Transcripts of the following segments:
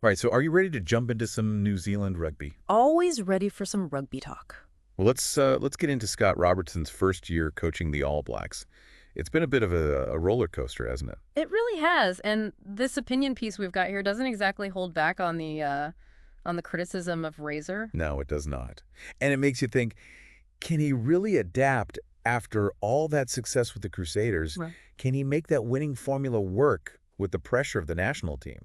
All right, so are you ready to jump into some New Zealand rugby? Always ready for some rugby talk. Well, let's get into Scott Robertson's first year coaching the All Blacks. It's been a bit of a roller coaster, hasn't it? It really has, and this opinion piece we've got here doesn't exactly hold back on the criticism of Razor. No, it does not. And it makes you think, can he really adapt after all that success with the Crusaders? Right. Can he make that winning formula work with the pressure of the national team?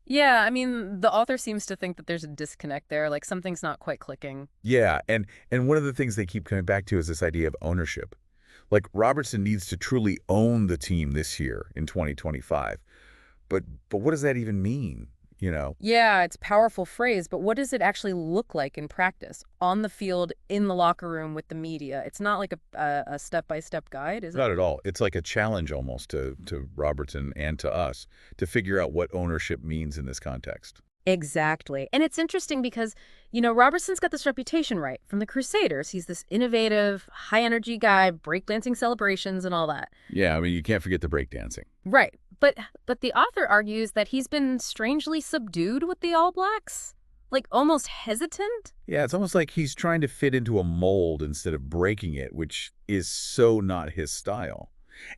Yeah, I mean, the author seems to think that there's a disconnect there, like something's not quite clicking. Yeah, and one of the things they keep coming back to is this idea of ownership. Like Robertson needs to truly own the team this year in 2025. But what does that even mean? You know? Yeah, it's a powerful phrase, but what does it actually look like in practice? On the field, in the locker room, with the media? It's not like a step-by-step guide, is it? Not at all. It's like a challenge almost to Robertson and to us to figure out what ownership means in this context. Exactly. And it's interesting because, Robertson's got this reputation, right, from the Crusaders. He's this innovative, high-energy guy, breakdancing celebrations and all that. Yeah, I mean, you can't forget the breakdancing. Right. But the author argues that he's been strangely subdued with the All Blacks, like almost hesitant. Yeah, it's almost like he's trying to fit into a mold instead of breaking it, which is so not his style.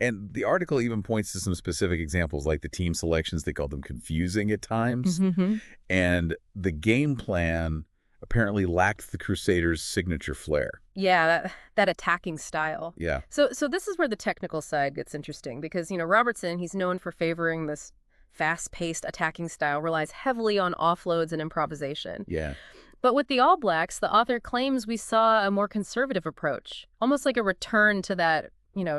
And the article even points to some specific examples, like the team selections. They call them confusing at times. Mm-hmm. And the game plan apparently lacked the Crusaders' signature flair. Yeah, that attacking style. Yeah. So this is where the technical side gets interesting because, Robertson, he's known for favoring this fast-paced attacking style, relies heavily on offloads and improvisation. Yeah. But with the All Blacks, the author claims we saw a more conservative approach, almost like a return to that,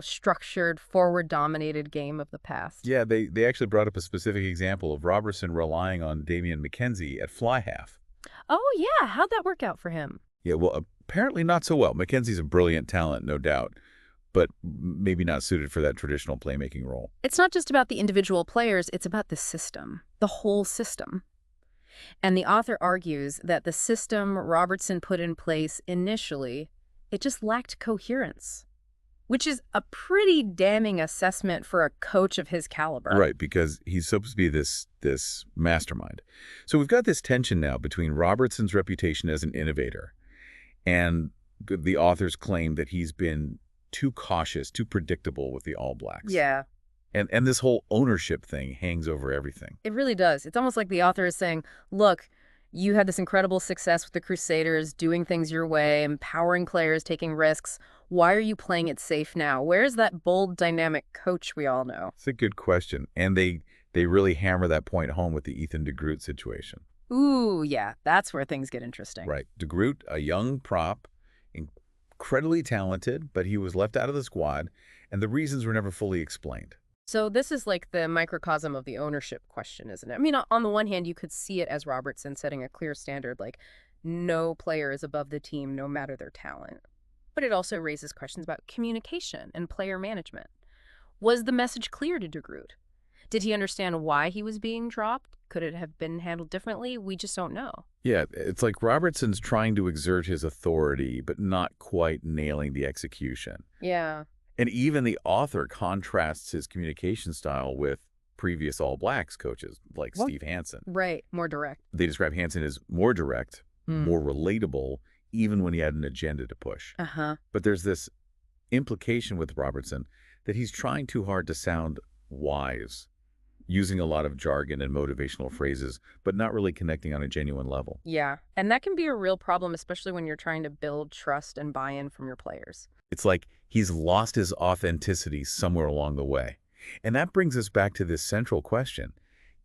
structured, forward-dominated game of the past. Yeah, they actually brought up a specific example of Robertson relying on Damian McKenzie at fly half. Oh, yeah. How'd that work out for him? Yeah, well, apparently not so well. McKenzie's a brilliant talent, no doubt, but maybe not suited for that traditional playmaking role. It's not just about the individual players, it's about the system, the whole system. And the author argues that the system Robertson put in place initially, it just lacked coherence, which is a pretty damning assessment for a coach of his caliber. Right, because he's supposed to be this mastermind. So we've got this tension now between Robertson's reputation as an innovator and the author's claim that he's been too cautious, too predictable with the All Blacks. Yeah, And this whole ownership thing hangs over everything. it really does. It's almost like the author is saying, look, you had this incredible success with the Crusaders, doing things your way, empowering players, taking risks. Why are you playing it safe now? Where's that bold, dynamic coach we all know? It's a good question. And they really hammer that point home with the Ethan de Groot situation. Ooh, yeah, that's where things get interesting. Right. De Groot, a young prop, incredibly talented, but he was left out of the squad, and the reasons were never fully explained. So this is like the microcosm of the ownership question, isn't it? I mean, on the one hand, you could see it as Robertson setting a clear standard, like no player is above the team, no matter their talent. But it also raises questions about communication and player management. Was the message clear to De Groot? Did he understand why he was being dropped? Could it have been handled differently? We just don't know. Yeah, it's like Robertson's trying to exert his authority, but not quite nailing the execution. Yeah. And even the author contrasts his communication style with previous All Blacks coaches like Well, Steve Hansen. right. More direct. They describe Hansen as more direct, Hmm. more relatable, even when he had an agenda to push. Uh-huh. But there's this implication with Robertson that he's trying too hard to sound wise, using a lot of jargon and motivational phrases, but not really connecting on a genuine level. Yeah. And that can be a real problem, especially when you're trying to build trust and buy-in from your players. It's like he's lost his authenticity somewhere along the way. And that brings us back to this central question.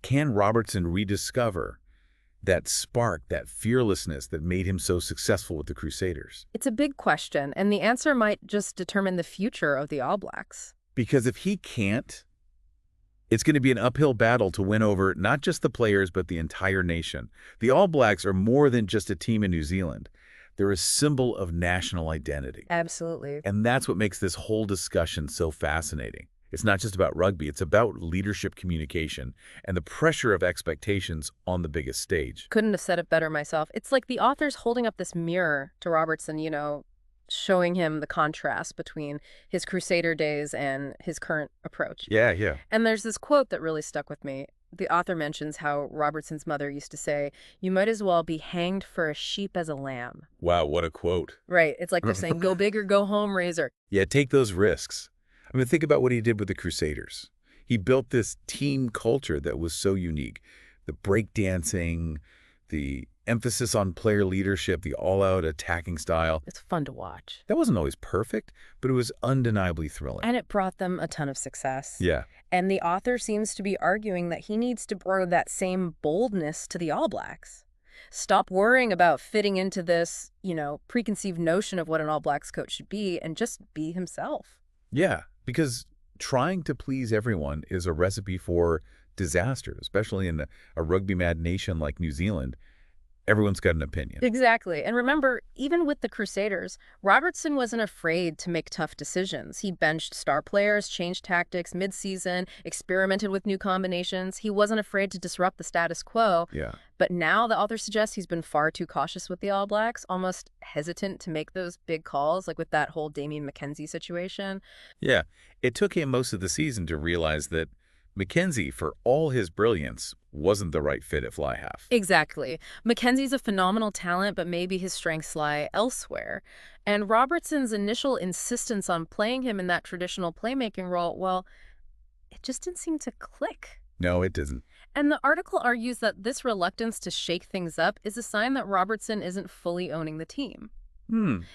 Can Robertson rediscover that spark, that fearlessness that made him so successful with the Crusaders? It's a big question, and the answer might just determine the future of the All Blacks. Because if he can't, it's going to be an uphill battle to win over not just the players, but the entire nation. The All Blacks are more than just a team in New Zealand. They're a symbol of national identity. Absolutely. And that's what makes this whole discussion so fascinating. It's not just about rugby. It's about leadership communication and the pressure of expectations on the biggest stage. Couldn't have said it better myself. It's like the author's holding up this mirror to Robertson, showing him the contrast between his Crusader days and his current approach. Yeah. And there's this quote that really stuck with me. The author mentions how Robertson's mother used to say, "You might as well be hanged for a sheep as a lamb." Wow, what a quote. Right. It's like they're saying, go big or go home, Razor. Yeah, take those risks. I mean, think about what he did with the Crusaders. He built this team culture that was so unique. The breakdancing, the emphasis on player leadership, the all-out attacking style. It's fun to watch. That wasn't always perfect, but it was undeniably thrilling. And it brought them a ton of success. Yeah. And the author seems to be arguing that he needs to bring that same boldness to the All Blacks. Stop worrying about fitting into this, preconceived notion of what an All Blacks coach should be and just be himself. Yeah, because trying to please everyone is a recipe for disaster, especially in a rugby-mad nation like New Zealand. Everyone's got an opinion. Exactly. And remember, even with the Crusaders, Robertson wasn't afraid to make tough decisions. He benched star players, changed tactics mid-season, experimented with new combinations. He wasn't afraid to disrupt the status quo. Yeah. But now the author suggests he's been far too cautious with the All Blacks, almost hesitant to make those big calls, like with that whole Damien McKenzie situation. Yeah. It took him most of the season to realize that McKenzie, for all his brilliance, wasn't the right fit at fly half. Exactly. McKenzie's a phenomenal talent, but maybe his strengths lie elsewhere. And Robertson's initial insistence on playing him in that traditional playmaking role, well, it just didn't seem to click. No, it didn't. And the article argues that this reluctance to shake things up is a sign that Robertson isn't fully owning the team.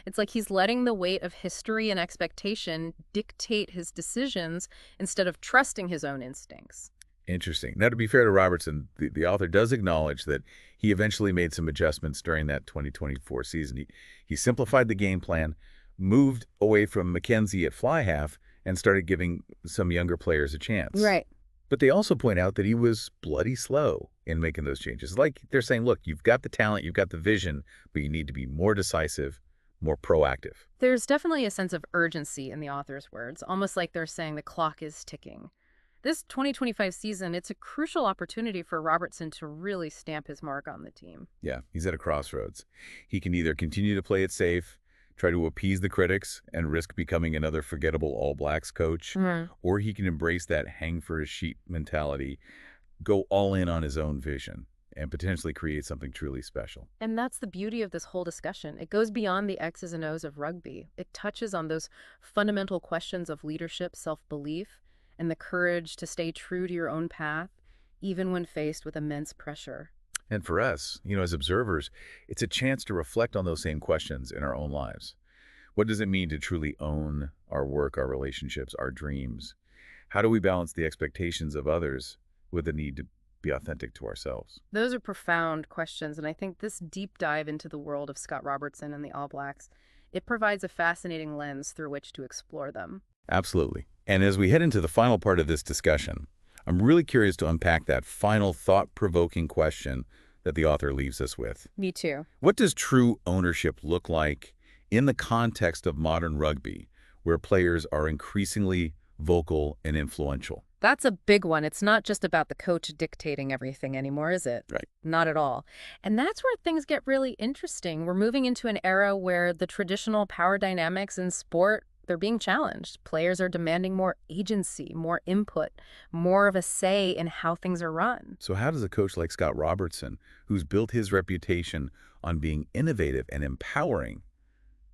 It's like he's letting the weight of history and expectation dictate his decisions instead of trusting his own instincts. Interesting. Now, to be fair to Robertson, the author does acknowledge that he eventually made some adjustments during that 2024 season. He simplified the game plan, moved away from McKenzie at fly half, and started giving some younger players a chance. Right. But they also point out that he was bloody slow in making those changes. Like they're saying, look, you've got the talent, you've got the vision, but you need to be more decisive, more proactive. There's definitely a sense of urgency in the author's words, almost like they're saying the clock is ticking. This 2025 season, it's a crucial opportunity for Robertson to really stamp his mark on the team. Yeah, he's at a crossroads. He can either continue to play it safe, try to appease the critics, and risk becoming another forgettable All Blacks coach, or he can embrace that hang-for-a-sheep mentality, go all in on his own vision, and potentially create something truly special. And that's the beauty of this whole discussion. It goes beyond the X's and O's of rugby. It touches on those fundamental questions of leadership, self-belief, and the courage to stay true to your own path, even when faced with immense pressure. And for us, as observers, it's a chance to reflect on those same questions in our own lives. What does it mean to truly own our work, our relationships, our dreams? How do we balance the expectations of others with the need to be authentic to ourselves? Those are profound questions, and I think this deep dive into the world of Scott Robertson and the All Blacks, it provides a fascinating lens through which to explore them. Absolutely. And as we head into the final part of this discussion, I'm really curious to unpack that final thought-provoking question that the author leaves us with. Me too. What does true ownership look like in the context of modern rugby, where players are increasingly vocal and influential? That's a big one. It's not just about the coach dictating everything anymore, is it? Right. Not at all. And that's where things get really interesting. We're moving into an era where the traditional power dynamics in sport, they're being challenged. Players are demanding more agency, more input, more of a say in how things are run. So how does a coach like Scott Robertson, who's built his reputation on being innovative and empowering,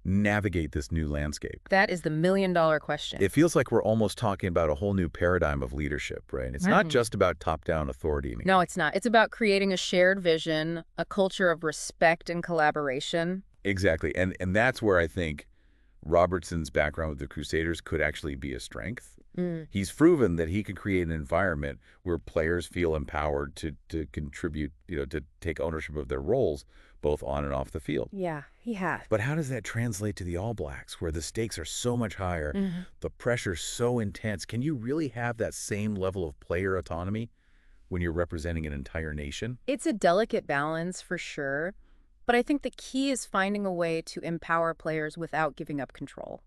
navigate this new landscape? That is the million-dollar question. It feels like we're almost talking about a whole new paradigm of leadership, right? It's not just about top-down authority anymore. No, it's not. It's about creating a shared vision, a culture of respect and collaboration. Exactly. And that's where I think Robertson's background with the Crusaders could actually be a strength. He's proven that he could create an environment where players feel empowered to contribute, to take ownership of their roles, both on and off the field. Yeah, he has. But how does that translate to the All Blacks, where the stakes are so much higher, the pressure's so intense? Can you really have that same level of player autonomy when you're representing an entire nation? It's a delicate balance for sure, but I think the key is finding a way to empower players without giving up control.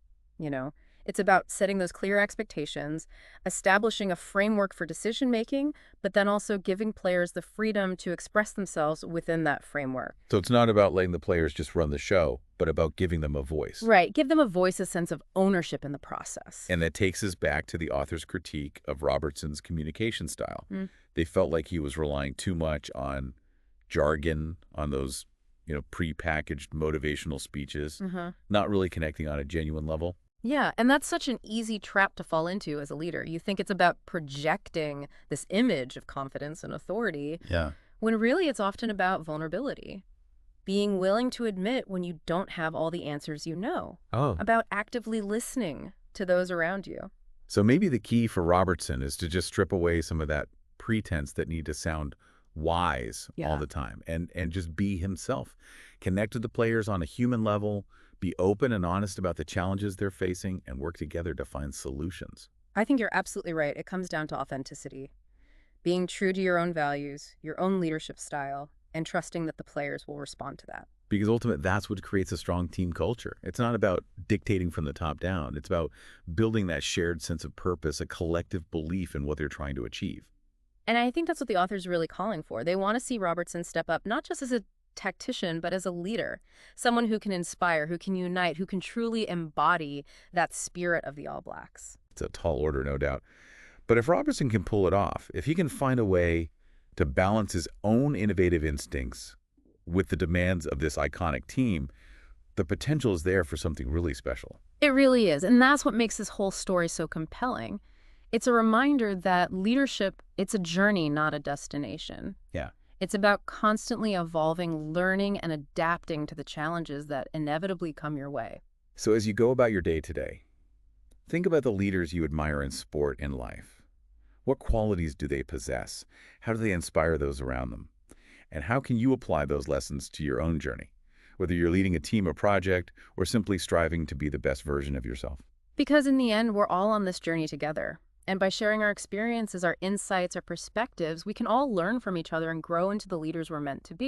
It's about setting those clear expectations, establishing a framework for decision-making, but then also giving players the freedom to express themselves within that framework. So it's not about letting the players just run the show, but about giving them a voice. Right. Give them a voice, a sense of ownership in the process. And that takes us back to the author's critique of Robertson's communication style. They felt like he was relying too much on jargon, on those, pre-packaged motivational speeches, not really connecting on a genuine level. Yeah, and that's such an easy trap to fall into as a leader. You think it's about projecting this image of confidence and authority, Yeah. when really it's often about vulnerability. Being willing to admit when you don't have all the answers you know. Oh. About actively listening to those around you. So maybe the key for Robertson is to just strip away some of that pretense that need to sound wise all the time and just be himself. Connect with the players on a human level, be open and honest about the challenges they're facing, and work together to find solutions. I think you're absolutely right. It comes down to authenticity. Being true to your own values, your own leadership style, and trusting that the players will respond to that. Because ultimately, that's what creates a strong team culture. It's not about dictating from the top down. It's about building that shared sense of purpose, a collective belief in what they're trying to achieve. And I think that's what the author's really calling for. They want to see Robertson step up, not just as a tactician, but as a leader, someone who can inspire, who can unite, who can truly embody that spirit of the All Blacks. It's a tall order, no doubt. But if Robertson can pull it off, if he can find a way to balance his own innovative instincts with the demands of this iconic team, the potential is there for something really special. It really is. And that's what makes this whole story so compelling. It's a reminder that leadership, it's a journey, not a destination. Yeah. It's about constantly evolving, learning, and adapting to the challenges that inevitably come your way. So as you go about your day today, think about the leaders you admire in sport and life. What qualities do they possess? How do they inspire those around them? And how can you apply those lessons to your own journey, whether you're leading a team or project or simply striving to be the best version of yourself? Because in the end, we're all on this journey together. And by sharing our experiences, our insights, our perspectives, we can all learn from each other and grow into the leaders we're meant to be.